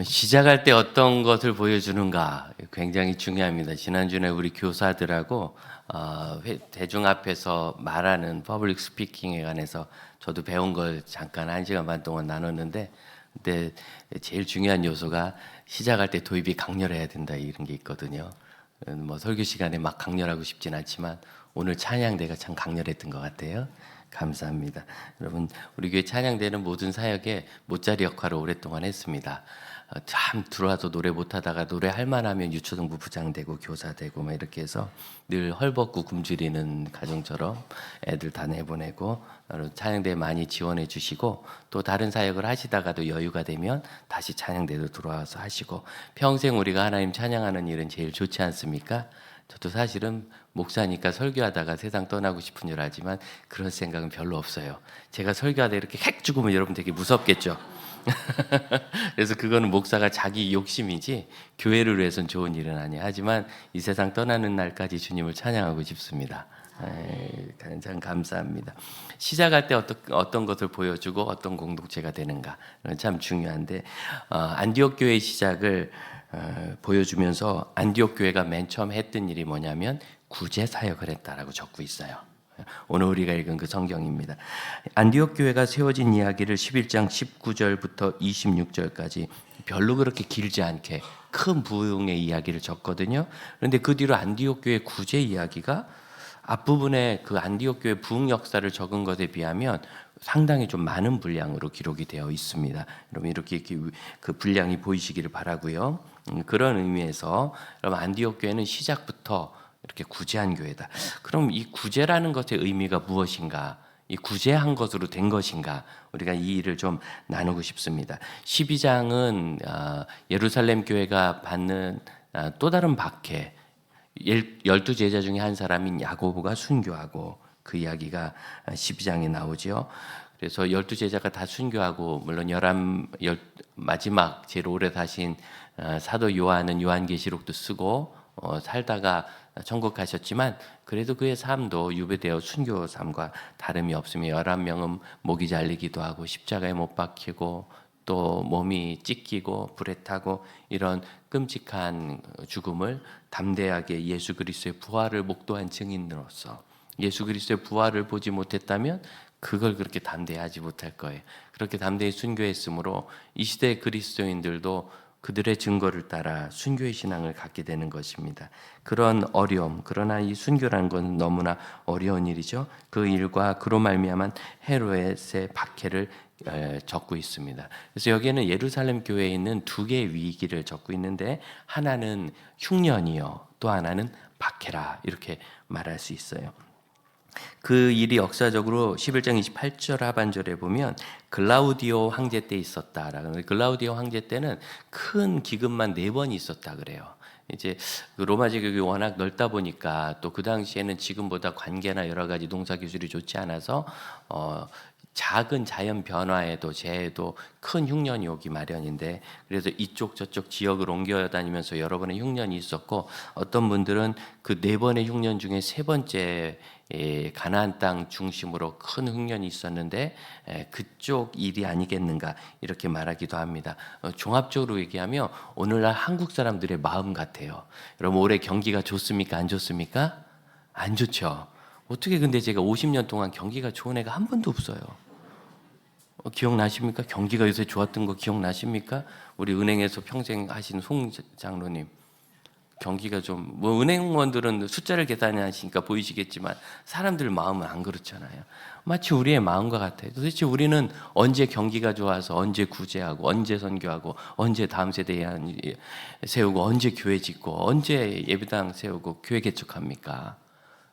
시작할 때 어떤 것을 보여주는가 굉장히 중요합니다. 지난주에 우리 교사들하고 대중 앞에서 말하는 퍼블릭 스피킹에 관해서 저도 배운 걸 잠깐 1시간 반 동안 나눴는데, 근데 제일 중요한 요소가 시작할 때 도입이 강렬해야 된다, 이런 게 있거든요. 뭐 설교 시간에 막 강렬하고 싶진 않지만 오늘 찬양대가 참 강렬했던 것 같아요. 감사합니다. 여러분, 우리 교회 찬양대는 모든 사역에 못자리 역할을 오랫동안 했습니다. 참 들어와서 노래 못하다가 노래할 만하면 유초등부 부장 되고 교사 되고 막 이렇게 해서 늘 헐벗고 굶주리는 가정처럼 애들 다 내보내고, 찬양대에 많이 지원해 주시고, 또 다른 사역을 하시다가도 여유가 되면 다시 찬양대도 들어와서 하시고, 평생 우리가 하나님 찬양하는 일은 제일 좋지 않습니까? 저도 사실은 목사니까 설교하다가 세상 떠나고 싶은 줄 알지만 그런 생각은 별로 없어요. 제가 설교하다 이렇게 핵 죽으면 여러분 되게 무섭겠죠. 그래서 그거는 목사가 자기 욕심이지 교회를 위해서는 좋은 일은 아니에요. 하지만 이 세상 떠나는 날까지 주님을 찬양하고 싶습니다. 참 감사합니다. 시작할 때 어떤 것을 보여주고 어떤 공동체가 되는가 참 중요한데, 안디옥 교회의 시작을 보여주면서 안디옥 교회가 맨 처음 했던 일이 뭐냐면 구제 사역을 했다라고 적고 있어요. 오늘 우리가 읽은 그 성경입니다. 안디옥 교회가 세워진 이야기를 11장 19절부터 26절까지 별로 그렇게 길지 않게 큰 부흥의 이야기를 적거든요. 그런데 그 뒤로 안디옥 교회 구제 이야기가 앞부분에 그 안디옥 교회 부흥 역사를 적은 것에 비하면 상당히 좀 많은 분량으로 기록이 되어 있습니다. 여러분 이렇게 그 분량이 보이시기를 바라고요. 그런 의미에서 여러분 안디옥 교회는 시작부터 이렇게 구제한 교회다. 그럼 이 구제라는 것의 의미가 무엇인가? 이 구제한 것으로 된 것인가? 우리가 이 일을 좀 나누고 싶습니다. 12장은 예루살렘 교회가 받는 또 다른 박해, 12제자 중에 한 사람인 야고보가 순교하고, 그 이야기가 12장에 나오죠. 그래서 12제자가 다 순교하고, 물론 마지막 제일 오래 사신 사도 요한은 요한계시록도 쓰고 살다가 천국 가셨지만, 그래도 그의 삶도 유배되어 순교 삶과 다름이 없으며 11명은 목이 잘리기도 하고 십자가에 못 박히고 또 몸이 찢기고 불에 타고 이런 끔찍한 죽음을 담대하게 예수 그리스도의 부활을 목도한 증인으로서, 예수 그리스도의 부활을 보지 못했다면 그걸 그렇게 담대하지 못할 거예요. 그렇게 담대히 순교했으므로 이 시대의 그리스도인들도 그들의 증거를 따라 순교의 신앙을 갖게 되는 것입니다. 그런 어려움, 그러나 이 순교라는 건 너무나 어려운 일이죠. 그 일과 그로 말미암은 헤롯의 박해를 적고 있습니다. 그래서 여기에는 예루살렘 교회에 있는 두 개의 위기를 적고 있는데, 하나는 흉년이요, 또 하나는 박해라, 이렇게 말할 수 있어요. 그 일이 역사적으로 11장 28절 하반절에 보면 글라우디오 황제 때 있었다라는, 글라우디오 황제 때는 큰 기근만 4번 있었다 그래요. 이제 로마 제국이 워낙 넓다 보니까 또 그 당시에는 지금보다 관계나 여러 가지 농사 기술이 좋지 않아서 작은 자연 변화에도 재해도 큰 흉년이 오기 마련인데, 그래서 이쪽 저쪽 지역을 옮겨 다니면서 여러 번의 흉년이 있었고, 어떤 분들은 그 4번의 흉년 중에 3번째 가나안 땅 중심으로 큰 흉년이 있었는데 그쪽 일이 아니겠는가, 이렇게 말하기도 합니다. 종합적으로 얘기하면 오늘날 한국 사람들의 마음 같아요. 여러분 올해 경기가 좋습니까? 안 좋습니까? 안 좋죠. 어떻게, 근데 제가 50년 동안 경기가 좋은 애가 한 번도 없어요. 기억나십니까? 경기가 요새 좋았던 거 기억나십니까? 우리 은행에서 평생 하신 송 장로님, 경기가 좀, 뭐 은행원들은 숫자를 계산하시니까 보이시겠지만 사람들 마음은 안 그렇잖아요. 마치 우리의 마음과 같아요. 도대체 우리는 언제 경기가 좋아서 언제 구제하고 언제 선교하고 언제 다음 세대에 세우고 언제 교회 짓고 언제 예배당 세우고 교회 개척합니까?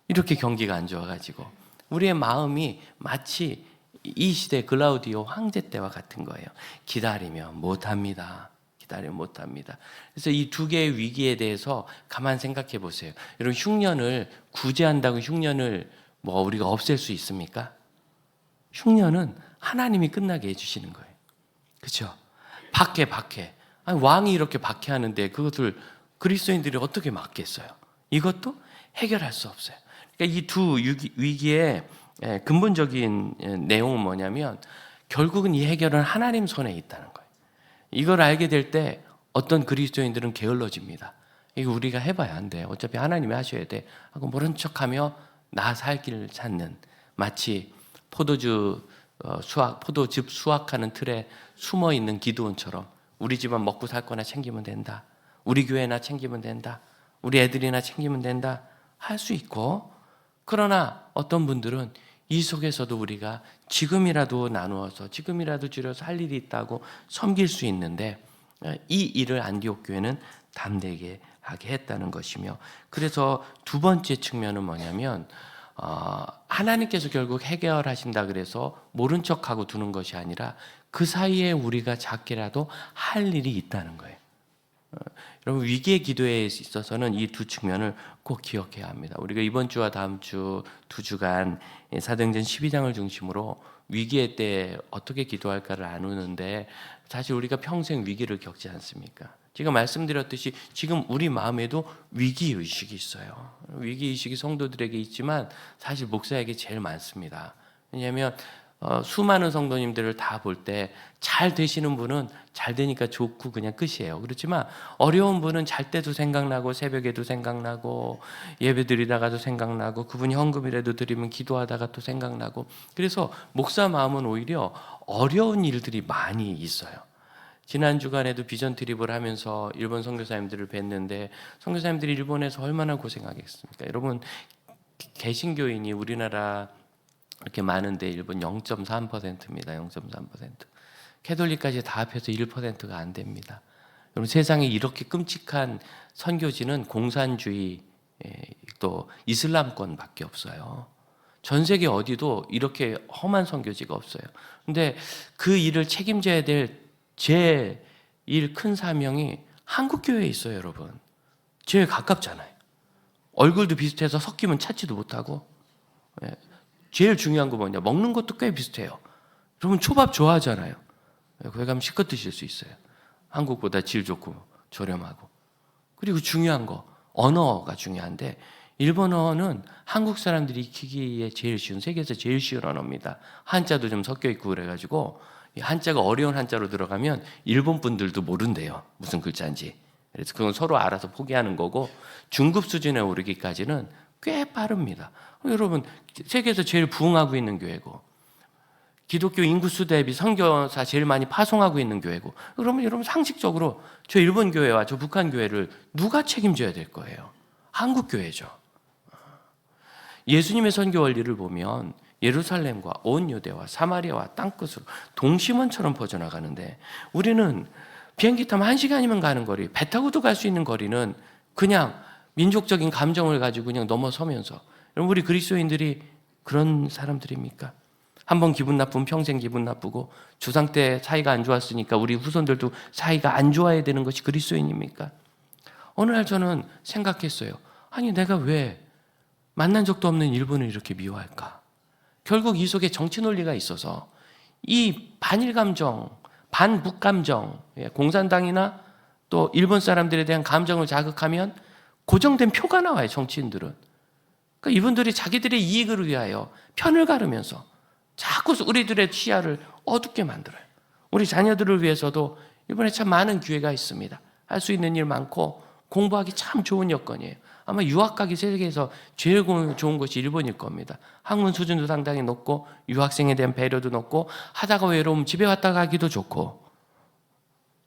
이렇게 경기가 안 좋아가지고 우리의 마음이 마치 이 시대 글라우디오 황제 때와 같은 거예요. 기다리면 못합니다. 기다리면 못합니다. 그래서 이 두 개의 위기에 대해서 가만 생각해 보세요. 여러분 흉년을 구제한다고 흉년을 뭐 우리가 없앨 수 있습니까? 흉년은 하나님이 끝나게 해주시는 거예요. 그렇죠? 박해. 아니, 왕이 이렇게 박해하는데 그것을 그리스도인들이 어떻게 막겠어요? 이것도 해결할 수 없어요. 그러니까 이 두 위기의 근본적인 내용은 뭐냐면 결국은 이 해결은 하나님 손에 있다는 거예요. 이걸 알게 될 때 어떤 그리스도인들은 게을러집니다. 이거 우리가 해봐야 안 돼. 어차피 하나님이 하셔야 돼. 하고 모른 척하며 나 살 길을 찾는, 마치 포도즙 수확하는 틀에 숨어 있는 기드온처럼 우리 집은 먹고 살 거나 챙기면 된다. 우리 교회나 챙기면 된다. 우리 애들이나 챙기면 된다. 할 수 있고, 그러나 어떤 분들은 이 속에서도 우리가 지금이라도 나누어서 지금이라도 줄여서 할 일이 있다고 섬길 수 있는데, 이 일을 안디옥 교회는 담대하게 하게 했다는 것이며, 그래서 두 번째 측면은 뭐냐면 하나님께서 결국 해결하신다 그래서 모른 척하고 두는 것이 아니라 그 사이에 우리가 작게라도 할 일이 있다는 거예요. 여러분, 위기의 기도에 있어서는 이 두 측면을 꼭 기억해야 합니다. 우리가 이번 주와 다음 주 두 주간 사도행전 12장을 중심으로 위기의 때 어떻게 기도할까를 나누는데, 사실 우리가 평생 위기를 겪지 않습니까? 제가 말씀드렸듯이 지금 우리 마음에도 위기의식이 있어요. 위기의식이 성도들에게 있지만 사실 목사에게 제일 많습니다. 왜냐하면 수많은 성도님들을 다 볼 때 잘 되시는 분은 잘 되니까 좋고 그냥 끝이에요. 그렇지만 어려운 분은 잘 때도 생각나고 새벽에도 생각나고 예배 드리다가도 생각나고 그분이 헌금이라도 드리면 기도하다가 또 생각나고, 그래서 목사 마음은 오히려 어려운 일들이 많이 있어요. 지난 주간에도 비전 트립을 하면서 일본 선교사님들을 뵀는데, 선교사님들이 일본에서 얼마나 고생하겠습니까? 여러분, 개신교인이 우리나라 이렇게 많은데 일본 0.3%입니다. 0.3%. 캐톨릭까지 다 합해서 1%가 안 됩니다. 여러분, 세상에 이렇게 끔찍한 선교지는 공산주의 또 이슬람권밖에 없어요. 전 세계 어디도 이렇게 험한 선교지가 없어요. 근데 그 일을 책임져야 될 제일 큰 사명이 한국 교회에 있어요, 여러분. 제일 가깝잖아요. 얼굴도 비슷해서 섞이면 찾지도 못하고. 제일 중요한 거 뭐냐? 먹는 것도 꽤 비슷해요. 여러분, 초밥 좋아하잖아요. 거기 가면 실컷 드실 수 있어요. 한국보다 질 좋고 저렴하고. 그리고 중요한 거, 언어가 중요한데, 일본어는 한국 사람들이 익히기에 제일 쉬운, 세계에서 제일 쉬운 언어입니다. 한자도 좀 섞여 있고 그래가지고 한자가 어려운 한자로 들어가면 일본 분들도 모른대요, 무슨 글자인지. 그래서 그건 서로 알아서 포기하는 거고, 중급 수준에 오르기까지는 꽤 빠릅니다. 여러분, 세계에서 제일 부흥하고 있는 교회고, 기독교 인구수 대비 선교사 제일 많이 파송하고 있는 교회고, 그러면 여러분 상식적으로 저 일본 교회와 저 북한 교회를 누가 책임져야 될 거예요? 한국 교회죠. 예수님의 선교 원리를 보면 예루살렘과 온 유대와 사마리아와 땅끝으로 동심원처럼 퍼져나가는데, 우리는 비행기 타면 1시간이면 가는 거리, 배 타고도 갈 수 있는 거리는 그냥 민족적인 감정을 가지고 그냥 넘어서면서, 여러분, 우리 그리스도인들이 그런 사람들입니까? 한번 기분 나쁘면 평생 기분 나쁘고, 조상 때 사이가 안 좋았으니까 우리 후손들도 사이가 안 좋아야 되는 것이 그리스도인입니까? 어느 날 저는 생각했어요. 아니, 내가 왜 만난 적도 없는 일본을 이렇게 미워할까? 결국 이 속에 정치 논리가 있어서 이 반일 감정, 반북 감정, 공산당이나 또 일본 사람들에 대한 감정을 자극하면 고정된 표가 나와요, 정치인들은. 그러니까 이분들이 자기들의 이익을 위하여 편을 가르면서 자꾸 우리들의 시야를 어둡게 만들어요. 우리 자녀들을 위해서도 이번에 참 많은 기회가 있습니다. 할 수 있는 일 많고 공부하기 참 좋은 여건이에요. 아마 유학 가기 세계에서 제일 좋은 것이 일본일 겁니다. 학문 수준도 상당히 높고 유학생에 대한 배려도 높고 하다가 외로우면 집에 왔다 가기도 좋고.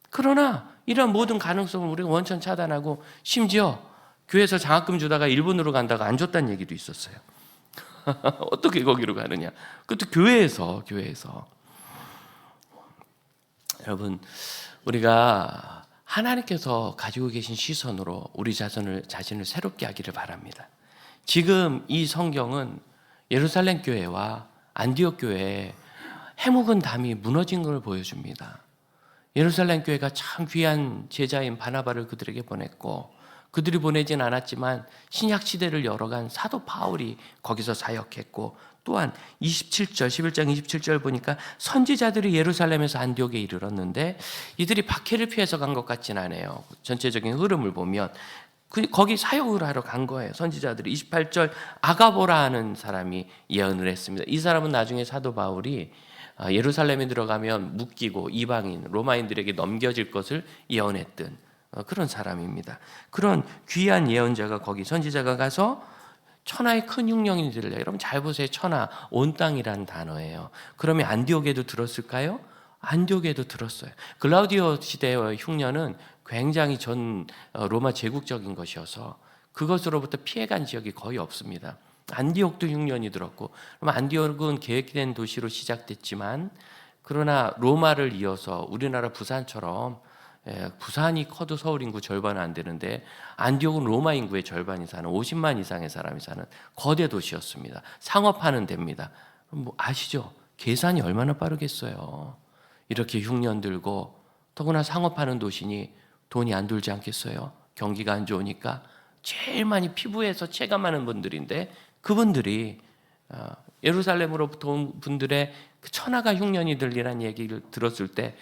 그러나 이런 모든 가능성을 우리가 원천 차단하고, 심지어 교회에서 장학금 주다가 일본으로 간다가 안 줬다는 얘기도 있었어요. 어떻게 거기로 가느냐? 그것도 교회에서. 여러분, 우리가 하나님께서 가지고 계신 시선으로 우리 자신을 새롭게 하기를 바랍니다. 지금 이 성경은 예루살렘 교회와 안디옥 교회의 해묵은 담이 무너진 걸 보여줍니다. 예루살렘 교회가 참 귀한 제자인 바나바를 그들에게 보냈고, 그들이 보내진 않았지만 신약 시대를 열어간 사도 바울이 거기서 사역했고, 또한 11장 27절 보니까 선지자들이 예루살렘에서 안디옥에 이르렀는데 이들이 박해를 피해서 간 것 같진 않아요. 전체적인 흐름을 보면 거기 사역을 하러 간 거예요. 선지자들이. 28절 아가보라 하는 사람이 예언을 했습니다. 이 사람은 나중에 사도 바울이 예루살렘에 들어가면 묶이고 이방인 로마인들에게 넘겨질 것을 예언했던 그런 사람입니다. 그런 귀한 예언자가 거기 선지자가 가서 천하의 큰 흉령이 들려. 여러분 잘 보세요. 천하, 온 땅이라는 단어예요. 그러면 안디옥에도 들었을까요? 안디옥에도 들었어요. 글라우디오 시대의 흉년은 굉장히 전 로마 제국적인 것이어서 그것으로부터 피해간 지역이 거의 없습니다. 안디옥도 흉년이 들었고, 그럼 안디옥은 계획된 도시로 시작됐지만, 그러나 로마를 이어서 우리나라 부산처럼 부산이 커도 서울 인구 절반은 안 되는데 안디옥은 로마 인구의 절반이 사는 50만 이상의 사람이 사는 거대 도시였습니다. 상업화는 됩니다. 뭐 아시죠? 계산이 얼마나 빠르겠어요. 이렇게 흉년 들고 더구나 상업하는 도시니 돈이 안 돌지 않겠어요? 경기가 안 좋으니까 제일 많이 피부에서 체감하는 분들인데 그분들이 예루살렘으로부터 온 분들의 그 천하가 흉년이 들리라는 얘기를 들었을 때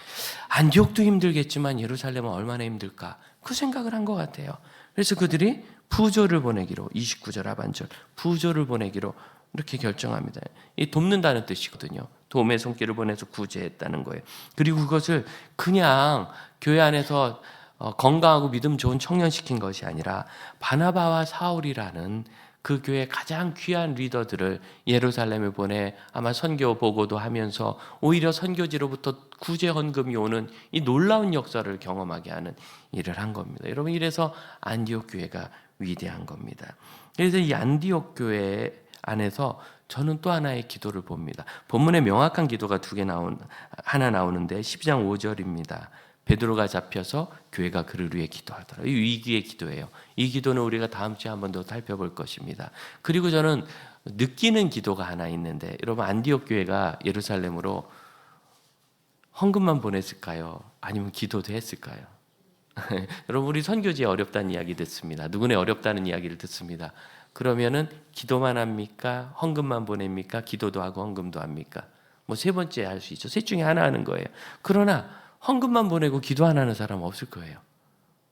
안디옥도 힘들겠지만 예루살렘은 얼마나 힘들까 그 생각을 한 것 같아요. 그래서 그들이 부조를 보내기로 29절 하반절 부조를 보내기로 이렇게 결정합니다. 이 돕는다는 뜻이거든요. 도움의 손길을 보내서 구제했다는 거예요. 그리고 그것을 그냥 교회 안에서 건강하고 믿음 좋은 청년시킨 것이 아니라 바나바와 사울이라는 그 교회 가장 귀한 리더들을 예루살렘에 보내 아마 선교 보고도 하면서 오히려 선교지로부터 구제 헌금이 오는 이 놀라운 역사를 경험하게 하는 일을 한 겁니다. 여러분 이래서 안디옥 교회가 위대한 겁니다. 그래서 이 안디옥 교회 안에서 저는 또 하나의 기도를 봅니다. 본문에 명확한 기도가 하나 나오는데 12장 5절입니다. 베드로가 잡혀서 교회가 그를 위해 기도하더라. 이 위기의 기도예요. 이 기도는 우리가 다음 주에 한 번 더 살펴볼 것입니다. 그리고 저는 느끼는 기도가 하나 있는데 여러분 안디옥 교회가 예루살렘으로 헌금만 보냈을까요? 아니면 기도도 했을까요? 여러분 우리 선교지에 어렵다는 이야기 듣습니다. 누구네 어렵다는 이야기를 듣습니다. 그러면은 기도만 합니까? 헌금만 보냅니까? 기도도 하고 헌금도 합니까? 뭐 세 번째 할 수 있죠. 셋 중에 하나 하는 거예요. 그러나 헌금만 보내고 기도 안 하는 사람 없을 거예요.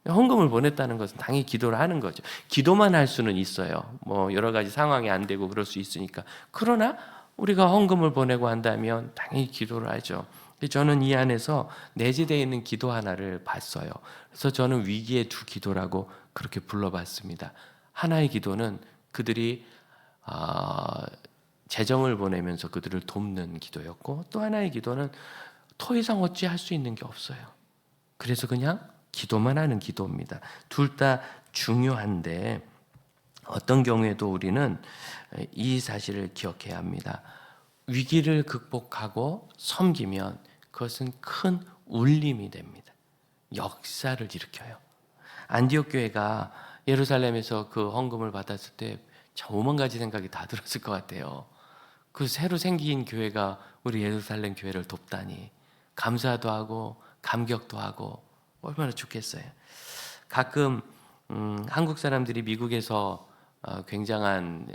헌금을 보냈다는 것은 당연히 기도를 하는 거죠. 기도만 할 수는 있어요. 뭐 여러 가지 상황이 안 되고 그럴 수 있으니까. 그러나 우리가 헌금을 보내고 한다면 당연히 기도를 하죠. 저는 이 안에서 내재되어 있는 기도 하나를 봤어요. 그래서 저는 위기의 두 기도라고 그렇게 불러봤습니다. 하나의 기도는 그들이 재정을 보내면서 그들을 돕는 기도였고 또 하나의 기도는 더 이상 어찌 할 수 있는 게 없어요. 그래서 그냥 기도만 하는 기도입니다. 둘 다 중요한데 어떤 경우에도 우리는 이 사실을 기억해야 합니다. 위기를 극복하고 섬기면 그것은 큰 울림이 됩니다. 역사를 일으켜요. 안디옥 교회가 예루살렘에서 그 헌금을 받았을 때 참 5만 가지 생각이 다 들었을 것 같아요. 그 새로 생긴 교회가 우리 예루살렘 교회를 돕다니 감사도 하고 감격도 하고 얼마나 좋겠어요. 가끔 한국 사람들이 미국에서 굉장한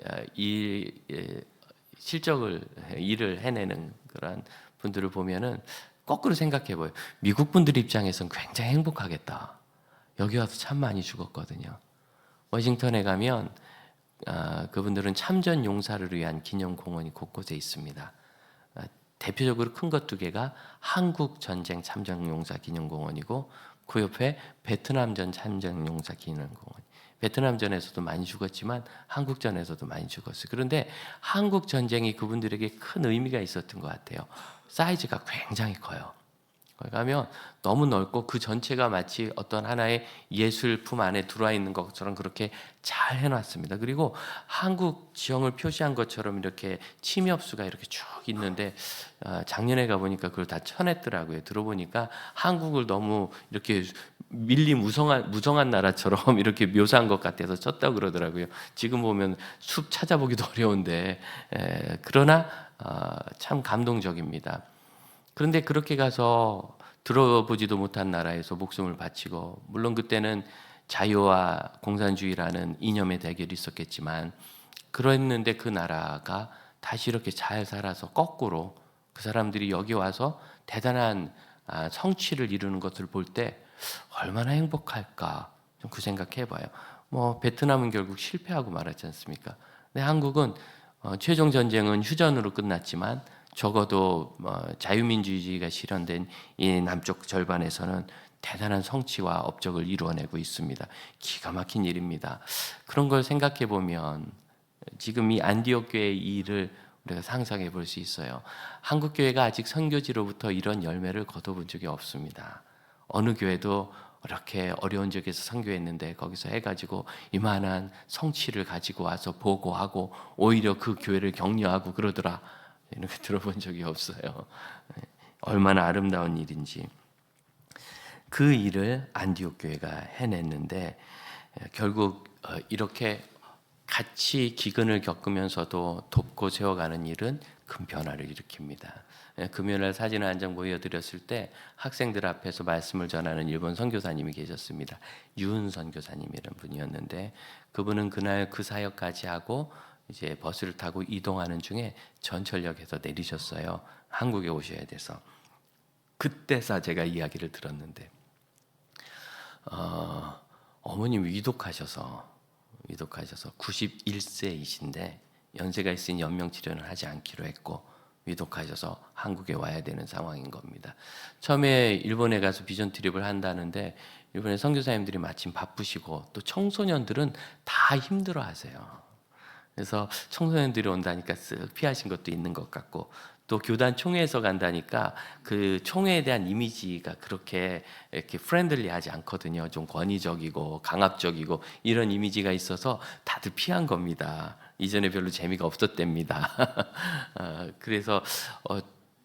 일을 해내는 그런 분들을 보면은 거꾸로 생각해 보여요. 미국 분들 입장에서는 굉장히 행복하겠다. 여기 와서 참 많이 죽었거든요. 워싱턴에 가면 그분들은 참전 용사를 위한 기념 공원이 곳곳에 있습니다. 대표적으로 큰 것 두 개가 한국 전쟁 참전 용사 기념공원이고 그 옆에 베트남전 참전 용사 기념공원. 베트남전에서도 많이 죽었지만 한국전에서도 많이 죽었어요. 그런데 한국 전쟁이 그분들에게 큰 의미가 있었던 것 같아요. 사이즈가 굉장히 커요. 거기 가면 너무 넓고 그 전체가 마치 어떤 하나의 예술품 안에 들어와 있는 것처럼 그렇게 잘 해놨습니다. 그리고 한국 지형을 표시한 것처럼 이렇게 침엽수가 이렇게 쭉 있는데 작년에 가보니까 그걸 다 쳐냈더라고요. 들어보니까 한국을 너무 이렇게 밀림 무성한 나라처럼 이렇게 묘사한 것 같아서 쳤다고 그러더라고요. 지금 보면 숲 찾아보기도 어려운데 그러나 참 감동적입니다. 그런데 그렇게 가서 들어보지도 못한 나라에서 목숨을 바치고 물론 그때는 자유와 공산주의라는 이념의 대결이 있었겠지만 그랬는데 그 나라가 다시 이렇게 잘 살아서 거꾸로 그 사람들이 여기 와서 대단한 성취를 이루는 것을 볼 때 얼마나 행복할까 좀 그 생각해봐요. 뭐 베트남은 결국 실패하고 말았지 않습니까? 근데 한국은 최종 전쟁은 휴전으로 끝났지만 적어도 자유민주주의가 실현된 이 남쪽 절반에서는 대단한 성취와 업적을 이루어내고 있습니다. 기가 막힌 일입니다. 그런 걸 생각해 보면 지금 이 안디옥 교회의 이 일을 우리가 상상해 볼 수 있어요. 한국 교회가 아직 선교지로부터 이런 열매를 거둬본 적이 없습니다. 어느 교회도 이렇게 어려운 적에서 선교했는데 거기서 해가지고 이만한 성취를 가지고 와서 보고하고 오히려 그 교회를 격려하고 그러더라, 이런 거 들어본 적이 없어요. 얼마나 아름다운 일인지. 그 일을 안디옥 교회가 해냈는데 결국 이렇게 같이 기근을 겪으면서도 돕고 세워가는 일은 큰 변화를 일으킵니다. 금요일날 사진을 한 장 보여드렸을 때 학생들 앞에서 말씀을 전하는 일본 선교사님이 계셨습니다. 유은 선교사님이라는 분이었는데 그분은 그날 그 사역까지 하고 이제 버스를 타고 이동하는 중에 전철역에서 내리셨어요. 한국에 오셔야 돼서. 그때서 제가 이야기를 들었는데 어머님 위독하셔서 91세이신데 연세가 있으니 연명 치료는 하지 않기로 했고 위독하셔서 한국에 와야 되는 상황인 겁니다. 처음에 일본에 가서 비전 트립을 한다는데 일본의 선교사님들이 마침 바쁘시고 또 청소년들은 다 힘들어하세요. 그래서 청소년들이 온다니까 쓱 피하신 것도 있는 것 같고 또 교단 총회에서 간다니까 그 총회에 대한 이미지가 그렇게 이렇게 프렌들리하지 않거든요. 좀 권위적이고 강압적이고 이런 이미지가 있어서 다들 피한 겁니다. 이전에 별로 재미가 없었답니다. 그래서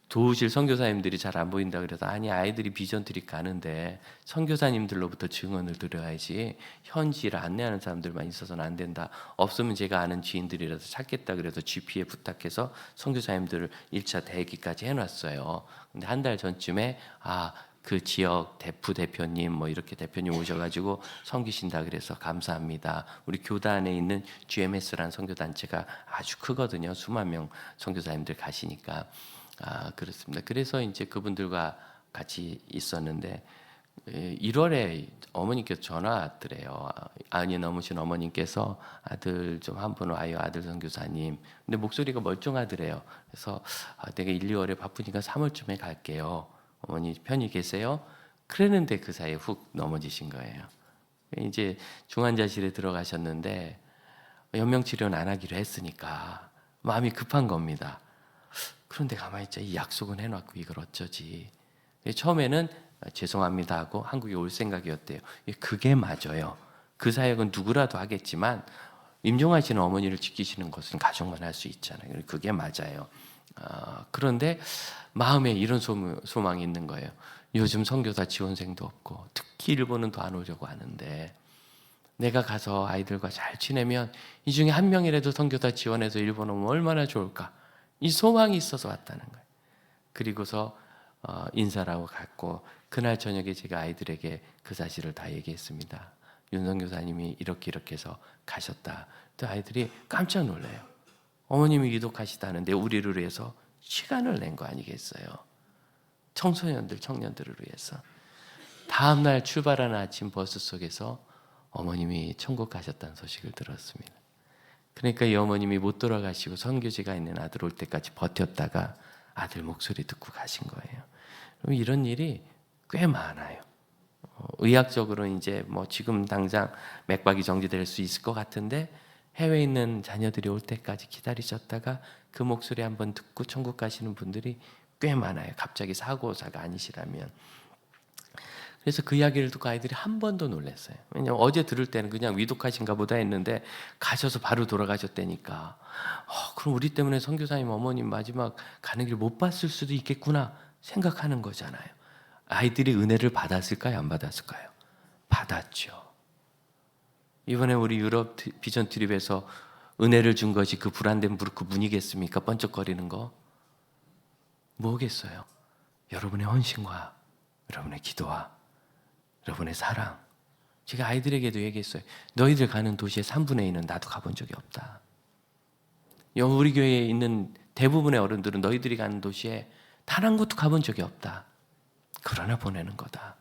도우실 선교사님들이 잘 안 보인다 그래서 아니 아이들이 비전 트립 가는데 선교사님들로부터 증언을 들어야지 현지를 안내하는 사람들만 있어서는 안 된다. 없으면 제가 아는 지인들이라도 찾겠다 그래서 GP에 부탁해서 선교사님들을 1차 대기까지 해놨어요. 근데 한 달 전쯤에 그 지역 대표님 뭐 이렇게 대표님 오셔가지고 섬기신다 그래서 감사합니다. 우리 교단에 있는 GMS라는 선교단체가 아주 크거든요. 수만 명 선교사님들 가시니까. 그렇습니다. 그래서 이제 그분들과 같이 있었는데 1월에 어머니께서 전화 왔더래요. 안이 넘으신 어머님께서 아들 좀 한 분 와요. 아들 선교사님. 근데 목소리가 멀쩡하더래요. 그래서 내가 1, 2월에 바쁘니까 3월쯤에 갈게요. 어머니 편히 계세요? 그랬는데 그 사이에 훅 넘어지신 거예요. 이제 중환자실에 들어가셨는데 연명 치료는 안 하기로 했으니까 마음이 급한 겁니다. 그런데 가만히 있자. 이 약속은 해놨고 이걸 어쩌지. 처음에는 죄송합니다 하고 한국에 올 생각이었대요. 그게 맞아요. 그 사역은 누구라도 하겠지만 임종하시는 어머니를 지키시는 것은 가족만 할 수 있잖아요. 그게 맞아요. 그런데 마음에 이런 소망이 있는 거예요. 요즘 선교사 지원생도 없고 특히 일본은 더 안 오려고 하는데 내가 가서 아이들과 잘 지내면 이 중에 한 명이라도 선교사 지원해서 일본 오면 얼마나 좋을까. 이 소망이 있어서 왔다는 거예요. 그리고서 인사를 하고 갔고 그날 저녁에 제가 아이들에게 그 사실을 다 얘기했습니다. 윤선교사님이 이렇게 해서 가셨다. 또 아이들이 깜짝 놀래요. 어머님이 위독하시다는데 우리를 위해서 시간을 낸 거 아니겠어요? 청년들을 위해서. 다음날 출발하는 아침 버스 속에서 어머님이 천국 가셨다는 소식을 들었습니다. 그러니까 이 어머님이 못 돌아가시고 선교지가 있는 아들 올 때까지 버텼다가 아들 목소리 듣고 가신 거예요. 이런 일이 꽤 많아요. 의학적으로 이제 뭐 지금 당장 맥박이 정지될 수 있을 것 같은데 해외에 있는 자녀들이 올 때까지 기다리셨다가 그 목소리 한번 듣고 천국 가시는 분들이 꽤 많아요. 갑자기 사고사가 아니시라면. 그래서 그 이야기를 듣고 아이들이 한 번도 놀랐어요. 왜냐면 어제 들을 때는 그냥 위독하신가 보다 했는데 가셔서 바로 돌아가셨다니까. 그럼 우리 때문에 선교사님 어머님 마지막 가는 길 못 봤을 수도 있겠구나 생각하는 거잖아요. 아이들이 은혜를 받았을까요? 안 받았을까요? 받았죠. 이번에 우리 유럽 비전 트립에서 은혜를 준 것이 그 불안된 그 문이겠습니까? 번쩍거리는 거. 뭐겠어요? 여러분의 헌신과 여러분의 기도와 여러분의 사랑. 제가 아이들에게도 얘기했어요. 너희들 가는 도시의 3분의 1은 나도 가본 적이 없다. 우리 교회에 있는 대부분의 어른들은 너희들이 가는 도시에 단 한 곳도 가본 적이 없다. 그러나 보내는 거다.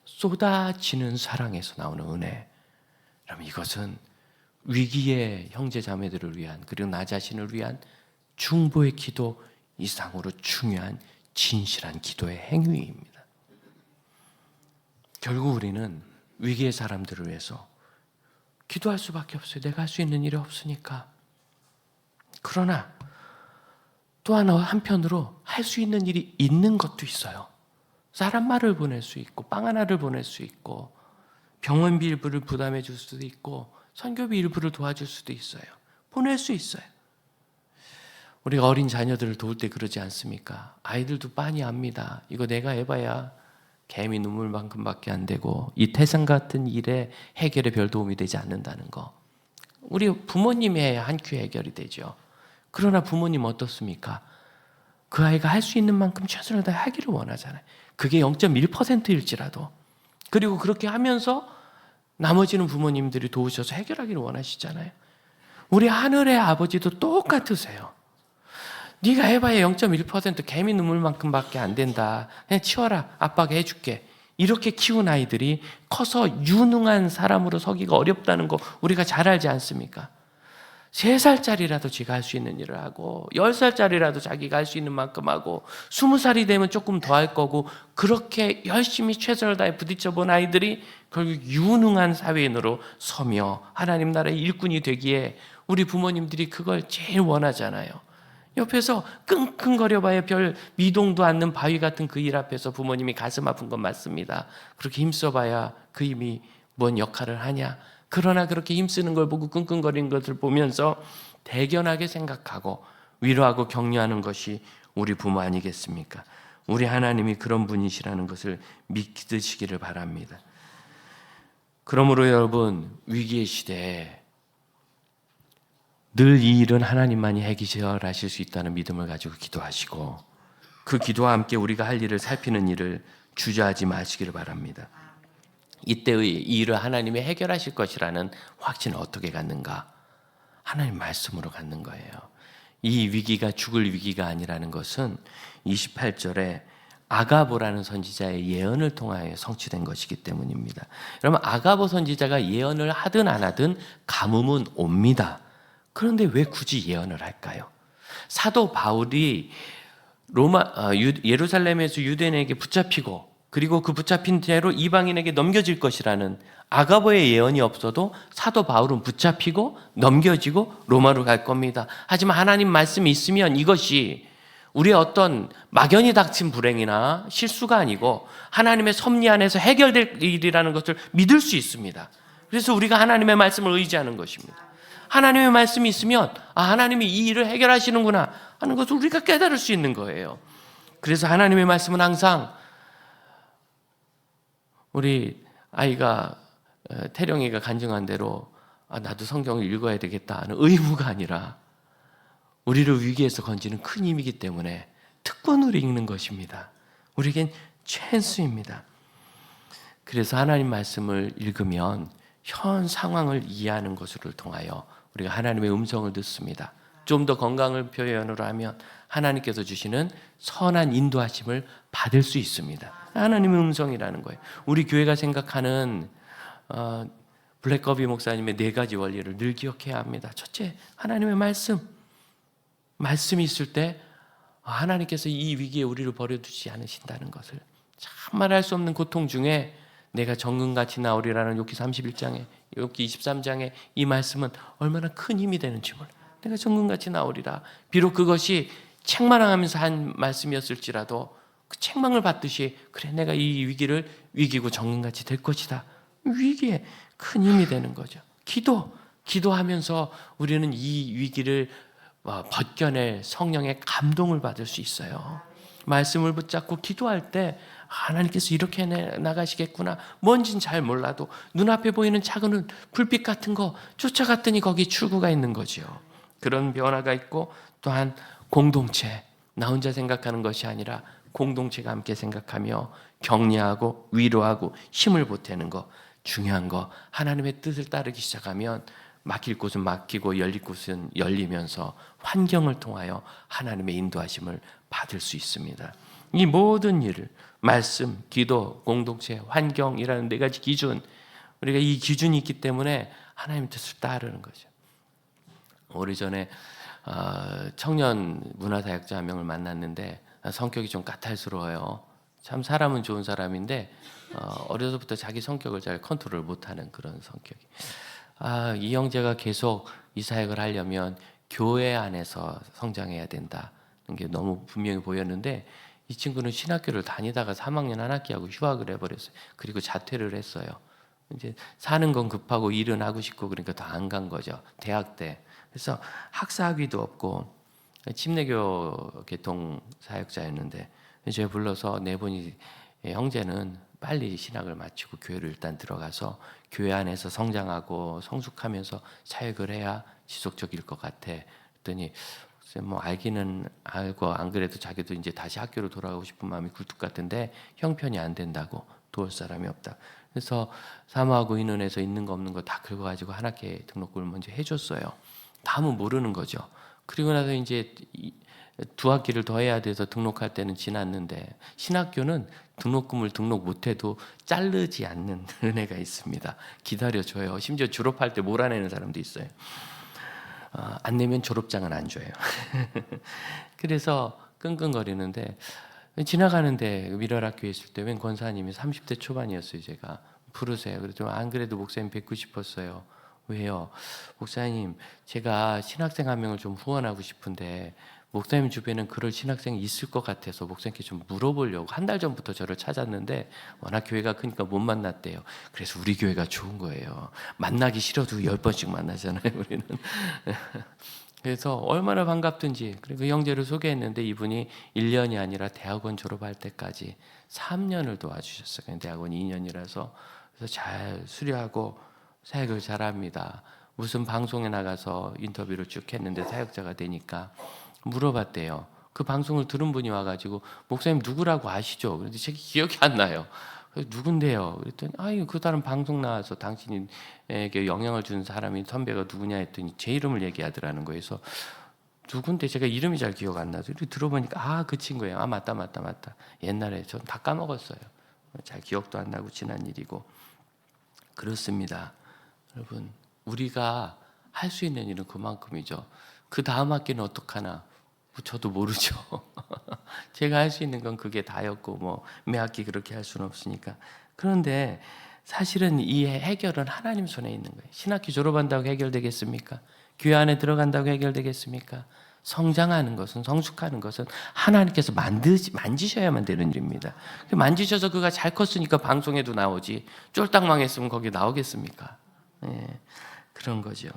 쏟아지는 사랑에서 나오는 은혜. 그럼 이것은 위기의 형제 자매들을 위한 그리고 나 자신을 위한 중보의 기도 이상으로 중요한 진실한 기도의 행위입니다. 결국 우리는 위기의 사람들을 위해서 기도할 수밖에 없어요. 내가 할 수 있는 일이 없으니까. 그러나 또 하나 한편으로 할 수 있는 일이 있는 것도 있어요. 사람 말을 보낼 수 있고 빵 하나를 보낼 수 있고 병원비 일부를 부담해 줄 수도 있고 선교비 일부를 도와줄 수도 있어요. 보낼 수 있어요. 우리가 어린 자녀들을 도울 때 그러지 않습니까? 아이들도 빤히 압니다. 이거 내가 해봐야 개미 눈물만큼밖에 안 되고 이 태산 같은 일에 해결에 별 도움이 되지 않는다는 거. 우리 부모님이 해야 한 큐 해결이 되죠. 그러나 부모님 어떻습니까? 그 아이가 할 수 있는 만큼 최선을 다해 하기를 원하잖아요. 그게 0.1%일지라도. 그리고 그렇게 하면서 나머지는 부모님들이 도우셔서 해결하기를 원하시잖아요. 우리 하늘의 아버지도 똑같으세요. 네가 해봐야 0.1% 개미 눈물만큼밖에 안 된다. 그냥 치워라. 아빠가 해줄게. 이렇게 키운 아이들이 커서 유능한 사람으로 서기가 어렵다는 거 우리가 잘 알지 않습니까? 3살짜리라도 지가 할 수 있는 일을 하고 10살짜리라도 자기가 할 수 있는 만큼 하고 20살이 되면 조금 더 할 거고 그렇게 열심히 최선을 다해 부딪혀 본 아이들이 결국 유능한 사회인으로 서며 하나님 나라의 일꾼이 되기에 우리 부모님들이 그걸 제일 원하잖아요. 옆에서 끙끙거려봐야 별 미동도 않는 바위 같은 그 일 앞에서 부모님이 가슴 아픈 건 맞습니다. 그렇게 힘써봐야 그 힘이 뭔 역할을 하냐. 그러나 그렇게 힘쓰는 걸 보고 끙끙거리는 것을 보면서 대견하게 생각하고 위로하고 격려하는 것이 우리 부모 아니겠습니까? 우리 하나님이 그런 분이시라는 것을 믿으시기를 바랍니다. 그러므로 여러분, 위기의 시대에 늘 이 일은 하나님만이 해결하실 수 있다는 믿음을 가지고 기도하시고 그 기도와 함께 우리가 할 일을 살피는 일을 주저하지 마시기를 바랍니다. 이때의 이 일을 하나님이 해결하실 것이라는 확신을 어떻게 갖는가? 하나님 말씀으로 갖는 거예요. 이 위기가 죽을 위기가 아니라는 것은 28절에 아가보라는 선지자의 예언을 통하여 성취된 것이기 때문입니다. 여러분, 아가보 선지자가 예언을 하든 안 하든 가뭄은 옵니다. 그런데 왜 굳이 예언을 할까요? 사도 바울이 예루살렘에서 유대인에게 붙잡히고 그리고 그 붙잡힌 채로 이방인에게 넘겨질 것이라는 아가보의 예언이 없어도 사도 바울은 붙잡히고 넘겨지고 로마로 갈 겁니다. 하지만 하나님 말씀이 있으면 이것이 우리의 어떤 막연히 닥친 불행이나 실수가 아니고 하나님의 섭리 안에서 해결될 일이라는 것을 믿을 수 있습니다. 그래서 우리가 하나님의 말씀을 의지하는 것입니다. 하나님의 말씀이 있으면 하나님이 이 일을 해결하시는구나 하는 것을 우리가 깨달을 수 있는 거예요. 그래서 하나님의 말씀은 항상 우리 아이가 태령이가 간증한 대로 나도 성경을 읽어야 되겠다 하는 의무가 아니라 우리를 위기에서 건지는 큰 힘이기 때문에 특권으로 읽는 것입니다. 우리에겐 찬스입니다. 그래서 하나님 말씀을 읽으면 현 상황을 이해하는 것을 통하여 우리가 하나님의 음성을 듣습니다. 좀 더 건강을 표현으로 하면 하나님께서 주시는 선한 인도하심을 받을 수 있습니다. 하나님의 음성이라는 거예요. 우리 교회가 생각하는 블랙거비 목사님의 4가지 원리를 늘 기억해야 합니다. 첫째, 하나님의 말씀이 있을 때 하나님께서 이 위기에 우리를 버려두지 않으신다는 것을, 참 말할 수 없는 고통 중에 내가 정금같이 나오리라는 욥기 31장에 욥기 23장에 이 말씀은 얼마나 큰 힘이 되는지 몰라요. 내가 정금같이 나오리라. 비록 그것이 책망하면서 한 말씀이었을지라도 그 책망을 받듯이 그래 내가 이 위기를 이기고 정금같이 될 것이다. 위기에 큰 힘이 되는 거죠. 기도하면서 우리는 이 위기를 벗겨낼 성령의 감동을 받을 수 있어요. 말씀을 붙잡고 기도할 때 하나님께서 이렇게 나가시겠구나. 뭔진 잘 몰라도 눈앞에 보이는 작은 불빛 같은 거 쫓아갔더니 거기 출구가 있는 거지요. 그런 변화가 있고 또한 공동체, 나 혼자 생각하는 것이 아니라 공동체가 함께 생각하며 격려하고 위로하고 힘을 보태는 거, 중요한 거. 하나님의 뜻을 따르기 시작하면 막힐 곳은 막히고 열릴 곳은 열리면서 환경을 통하여 하나님의 인도하심을 받을 수 있습니다. 이 모든 일을 말씀, 기도, 공동체, 환경이라는 4가지 기준, 우리가 이 기준이 있기 때문에 하나님의 뜻을 따르는 거죠. 오래전에 청년 문화사역자 한 명을 만났는데 성격이 좀 까탈스러워요. 참 사람은 좋은 사람인데 어려서부터 자기 성격을 잘 컨트롤 못하는 그런 성격이. 이 형제가 계속 이 사역을 하려면 교회 안에서 성장해야 된다는 게 너무 분명히 보였는데 이 친구는 신학교를 다니다가 3학년 한 학기하고 휴학을 해버렸어요. 그리고 자퇴를 했어요. 이제 사는 건 급하고 일은 하고 싶고 그러니까 더 안 간 거죠. 대학 때. 그래서 학사학위도 없고 침례교 계통 사역자였는데 제가 불러서 네 분이 형제는 빨리 신학을 마치고 교회를 일단 들어가서 교회 안에서 성장하고 성숙하면서 사역을 해야 지속적일 것 같아. 그랬더니 뭐 알기는 알고 안 그래도 자기도 이제 다시 학교로 돌아가고 싶은 마음이 굴뚝 같은데 형편이 안 된다고 도울 사람이 없다. 그래서 사모하고 인원에서 있는 거 없는 거 다 긁어가지고 한 학기에 등록금을 먼저 해줬어요. 다음은 모르는 거죠. 그리고 나서 이제 두 학기를 더 해야 돼서 등록할 때는 지났는데 신학교는 등록금을 등록 못해도 자르지 않는 은혜가 있습니다. 기다려줘요. 심지어 졸업할 때 몰아내는 사람도 있어요. 안 내면 졸업장은 안 줘요. 그래서 끙끙거리는데 지나가는데 미랄학교에 있을 때 웬 권사님이 30대 초반이었어요. 제가 부르세요. 그래서 안 그래도 목사님 뵙고 싶었어요. 왜요? 목사님, 제가 신학생 한 명을 좀 후원하고 싶은데 목사님 주변에는 그럴 신학생이 있을 것 같아서 목사님께 좀 물어보려고 한 달 전부터 저를 찾았는데 워낙 교회가 크니까 못 만났대요. 그래서 우리 교회가 좋은 거예요. 만나기 싫어도 10번씩 만나잖아요, 우리는. 그래서 얼마나 반갑든지. 그리고 형제를 소개했는데 이분이 1년이 아니라 대학원 졸업할 때까지 3년을 도와주셨어요. 대학원 2년이라서. 그래서 잘 수료하고 사역을 잘합니다. 무슨 방송에 나가서 인터뷰를 쭉 했는데 사역자가 되니까 물어봤대요. 그 방송을 들은 분이 와가지고 목사님 누구라고 아시죠? 그런데 제 기억이 안 나요. 누군데요? 그랬더니 그 다른 방송 나와서 당신에게 영향을 준 사람이 선배가 누구냐 했더니 제 이름을 얘기하더라는 거예요. 그래서 누군데 제가 이름이 잘 기억 안 나서 들어보니까 그 친구예요. 맞다. 옛날에 전 다 까먹었어요. 잘 기억도 안 나고 지난 일이고. 그렇습니다. 여러분, 우리가 할 수 있는 일은 그만큼이죠. 그 다음 학기는 어떡하나? 저도 모르죠. 제가 할 수 있는 건 그게 다였고 매 학기 그렇게 할 수는 없으니까. 그런데 사실은 이 해결은 하나님 손에 있는 거예요. 신학기 졸업한다고 해결되겠습니까? 교회 안에 들어간다고 해결되겠습니까? 성장하는 것은, 성숙하는 것은 하나님께서 만지셔야만 되는 일입니다. 만지셔서 그가 잘 컸으니까 방송에도 나오지. 쫄딱 망했으면 거기 나오겠습니까? 그런 거죠.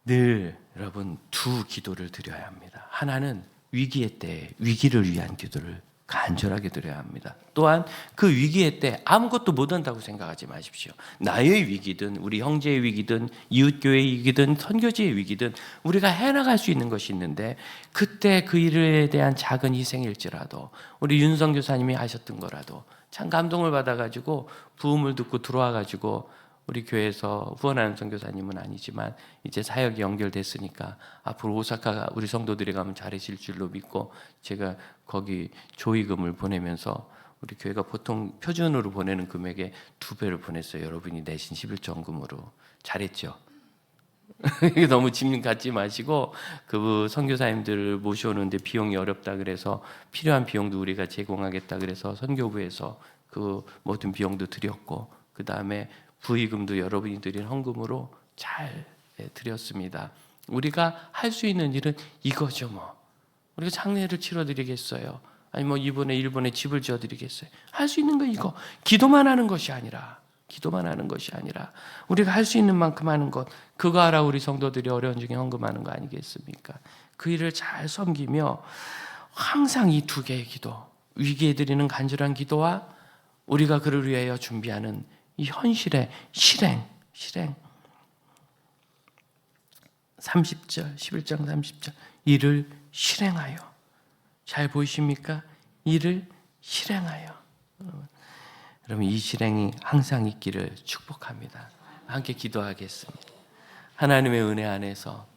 늘 여러분 두 기도를 드려야 합니다. 하나는 위기의 때 위기를 위한 기도를 간절하게 드려야 합니다. 또한 그 위기의 때 아무것도 못한다고 생각하지 마십시오. 나의 위기든 우리 형제의 위기든 이웃교회의 위기든 선교지의 위기든 우리가 해나갈 수 있는 것이 있는데 그때 그 일에 대한 작은 희생일지라도 우리 윤성 교사님이 하셨던 거라도 참 감동을 받아가지고 부음을 듣고 들어와가지고 우리 교회에서 후원하는 선교사님은 아니지만 이제 사역이 연결됐으니까 앞으로 오사카 우리 성도들이 가면 잘하실 줄로 믿고 제가 거기 조의금을 보내면서 우리 교회가 보통 표준으로 보내는 금액의 2배를 보냈어요. 여러분이 내신 11전금으로. 잘했죠? 너무 짐 갖지 마시고 그 선교사님들을 모셔오는데 비용이 어렵다 그래서 필요한 비용도 우리가 제공하겠다 그래서 선교부에서 그 모든 비용도 드렸고 그 다음에 부의금도 여러분이 드린 헌금으로 잘 드렸습니다. 우리가 할 수 있는 일은 이거죠. 우리가 장례를 치러드리겠어요. 아니 이번에 일본에 집을 지어드리겠어요. 할 수 있는 거 이거. 기도만 하는 것이 아니라 우리가 할 수 있는 만큼 하는 것. 그거 알아 우리 성도들이 어려운 중에 헌금하는 거 아니겠습니까? 그 일을 잘 섬기며 항상 이 두 개의 기도, 위기에 드리는 간절한 기도와 우리가 그를 위하여 준비하는 이 현실의 실행 30절 11장 30절 이를 실행하여 잘 보이십니까? 이를 실행하여 여러분 이 실행이 항상 있기를 축복합니다. 함께 기도하겠습니다. 하나님의 은혜 안에서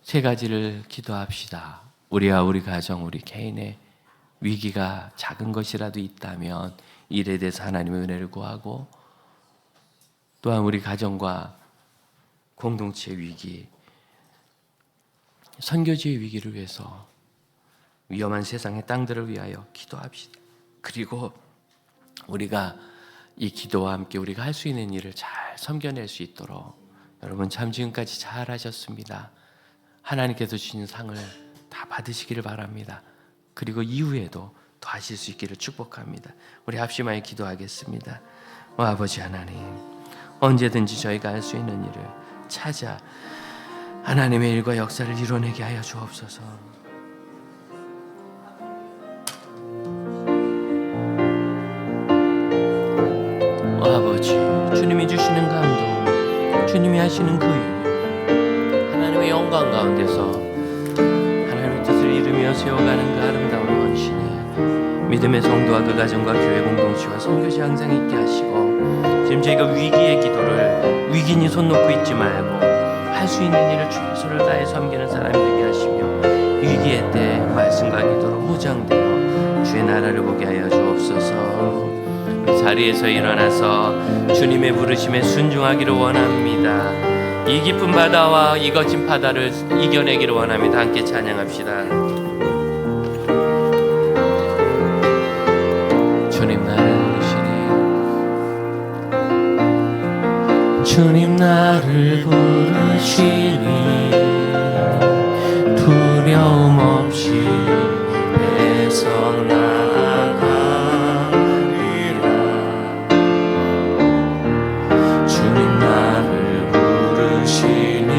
세 가지를 기도합시다. 우리와 우리 가정 우리 개인의 위기가 작은 것이라도 있다면 일에 대해서 하나님의 은혜를 구하고 또한 우리 가정과 공동체의 위기 선교지의 위기를 위해서, 위험한 세상의 땅들을 위하여 기도합시다. 그리고 우리가 이 기도와 함께 우리가 할 수 있는 일을 잘 섬겨낼 수 있도록, 여러분 참 지금까지 잘 하셨습니다. 하나님께서 주신 상을 다 받으시기를 바랍니다. 그리고 이후에도 더 하실 수 있기를 축복합니다. 우리 합심하여 기도하겠습니다. 아버지 하나님, 언제든지 저희가 할 수 있는 일을 찾아 하나님의 일과 역사를 이뤄내게 하여 주옵소서. 아버지, 주님이 주시는 감동, 주님이 하시는 그 일, 하나님의 영광 가운데서 하나님의 뜻을 이루며 세워가는 그 아름다운 헌신이 믿음의 성도와 그 가정과 교회 공동체와 선교지 항상 있게 하시고, 지금 저희가 위기의 기도를 위기니 손 놓고 있지 말고 할 수 있는 일을 최선을 다해 섬기는 사람이 되게 하시며, 위기의 때 말씀과 기도로 무장되어 주의 나라를 보게 하여 주옵소서. 우리 자리에서 일어나서 주님의 부르심에 순종하기를 원합니다. 이 깊은 바다와 이 거친 바다를 이겨내기를 원합니다. 함께 찬양합시다. 주님 나를 부르시니, 주님 나를 부르시니 두려움 없이 애써 나아가리라. 주님 나를 부르시니,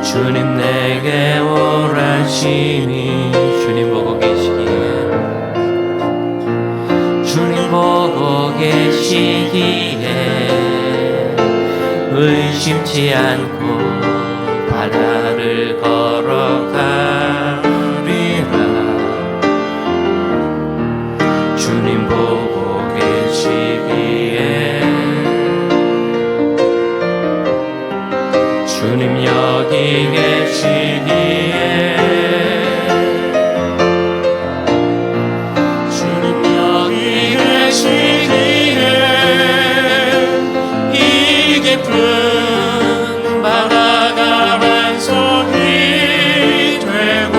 주님 내게 오라시니, 주님 보고 계시기에, 주님 보고 계시기에 의심치 않고 바다를 걸어가리라. 주님 보고 계시기에, 주님 여기 계시기에, 주님 여기 계시기에 이 깊은 바다가 반석이 되고,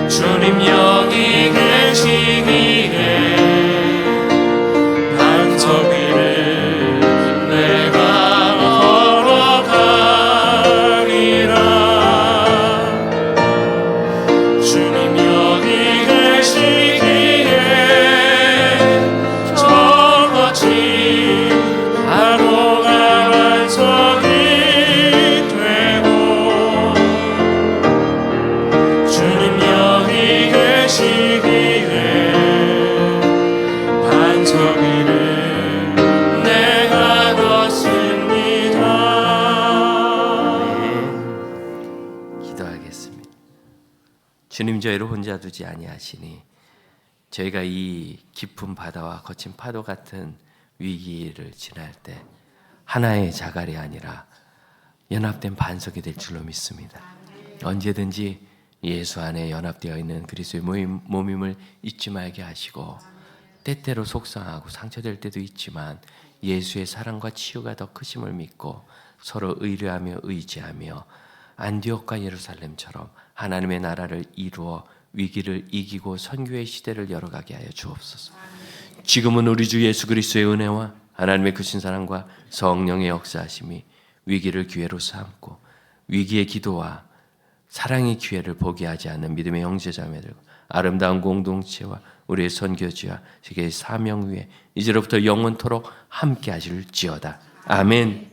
주님 여기 계시기에 반석 위를 내가 걸어가리라. 주님 여기 계시기에 저 거친 파도가 반석이 되고, 주님 여기 계시기에 반석 위를 내가 걷습니다. 기도하겠습니다. 주님 저희를 혼자 두지 아니하시니, 저희가 이 깊은 바다와 거친 파도 같은 위기를 지날 때 하나의 자갈이 아니라 연합된 반석이 될 줄로 믿습니다. 언제든지 예수 안에 연합되어 있는 그리스도의 몸임을 잊지 말게 하시고, 때때로 속상하고 상처될 때도 있지만 예수의 사랑과 치유가 더 크심을 믿고 서로 의뢰하며 의지하며 안디옥과 예루살렘처럼 하나님의 나라를 이루어 위기를 이기고 선교의 시대를 열어가게 하여 주옵소서. 지금은 우리 주 예수 그리스도의 은혜와 하나님의 크신 사랑과 성령의 역사하심이 위기를 기회로 삼고 위기의 기도와 사랑의 기회를 포기하지 않는 믿음의 형제자매들과 아름다운 공동체와 우리의 선교지와 세계의 사명 위에 이제로부터 영원토록 함께 하실지어다. 아멘.